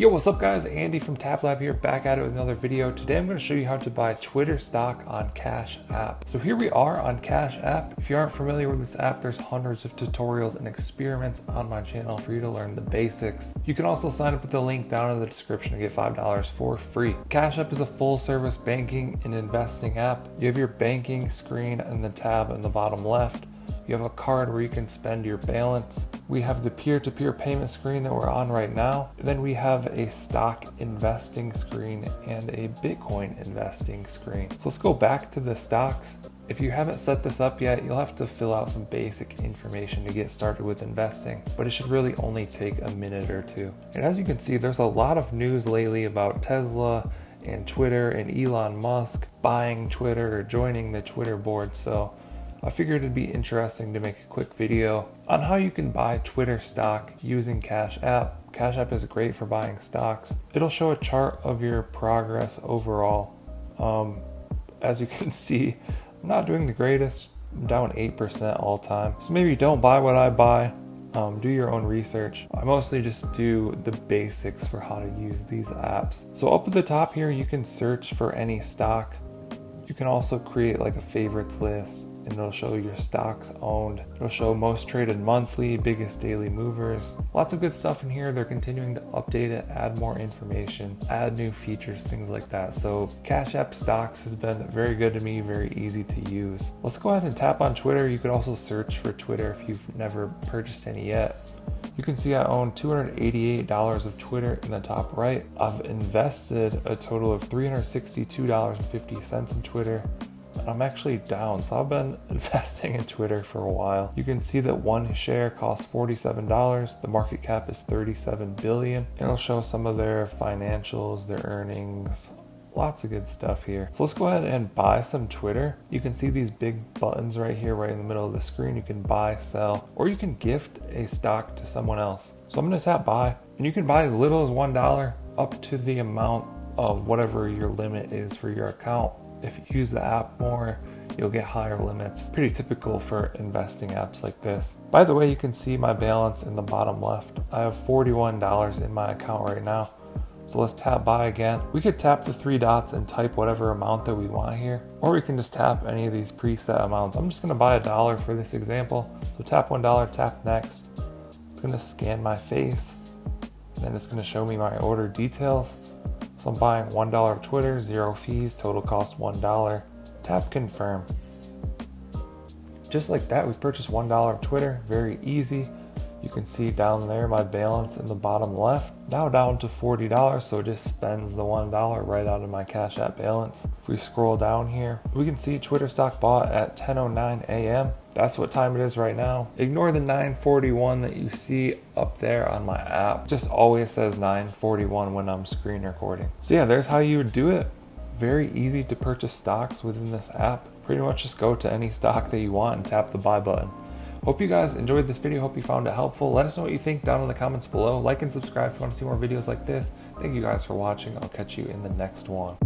Yo, what's up guys? Andy from TabLab here, back at it with another video. Today I'm going to show you how to buy Twitter stock on Cash App. So here we are on Cash App. If you aren't familiar with this app, there's hundreds of tutorials and experiments on my channel for you to learn the basics. You can also sign up with the link down in the description to get $5 for free. Cash App is a full service banking and investing app. You have your banking screen and the tab in the bottom left. You have a card where you can spend your balance. We have the peer-to-peer payment screen that we're on right now. Then we have a stock investing screen and a Bitcoin investing screen. So let's go back to the stocks. If you haven't set this up yet, you'll have to fill out some basic information to get started with investing, but it should really only take a minute or two. And as you can see, there's a lot of news lately about Tesla and Twitter and Elon Musk buying Twitter or joining the Twitter board. So I figured it'd be interesting to make a quick video on how you can buy Twitter stock using Cash App. Cash App is great for buying stocks. It'll show a chart of your progress overall. As you can see, I'm not doing the greatest. I'm down 8% all time. So maybe don't buy what I buy. Do your own research. I mostly just do the basics for how to use these apps. So up at the top here, you can search for any stock. You can also create like a favorites list, and it'll show your stocks owned. It'll show most traded monthly, biggest daily movers. Lots of good stuff in here. They're continuing to update it, add more information, add new features, things like that. So Cash App Stocks has been very good to me, very easy to use. Let's go ahead and tap on Twitter. You could also search for Twitter if you've never purchased any yet. You can see I own $288 of Twitter in the top right. I've invested a total of $362.50 in Twitter. I'm actually down, so I've been investing in Twitter for a while. You can see that one share costs $47. The market cap is $37 billion. It'll show some of their financials, their earnings, lots of good stuff here. So let's go ahead and buy some Twitter. You can see these big buttons right here, right in the middle of the screen. You can buy, sell, or you can gift a stock to someone else. So I'm gonna tap buy, and you can buy as little as $1 up to the amount of whatever your limit is for your account. If you use the app more, you'll get higher limits. Pretty typical for investing apps like this. By the way, you can see my balance in the bottom left. I have $41 in my account right now. So let's tap buy again. We could tap the three dots and type whatever amount that we want here, or we can just tap any of these preset amounts. I'm just gonna buy $1 for this example. So tap $1, tap next. It's gonna scan my face. Then it's gonna show me my order details. So I'm buying $1 of Twitter, 0 fees, total cost $1. Tap confirm. Just like that, we've purchased $1 of Twitter, very easy. You can see down there my balance in the bottom left, now down to $40, so it just spends the $1 right out of my Cash App balance. If we scroll down here, we can see Twitter stock bought at 10:09 a.m. That's what time it is right now. Ignore the 9:41 that you see up there on my app. Just always says 9:41 when I'm screen recording. So yeah, there's how you would do it. Very easy to purchase stocks within this app. Pretty much just go to any stock that you want and tap the buy button. Hope you guys enjoyed this video. Hope you found it helpful. Let us know what you think down in the comments below. Like and subscribe if you want to see more videos like this. Thank you guys for watching. I'll catch you in the next one.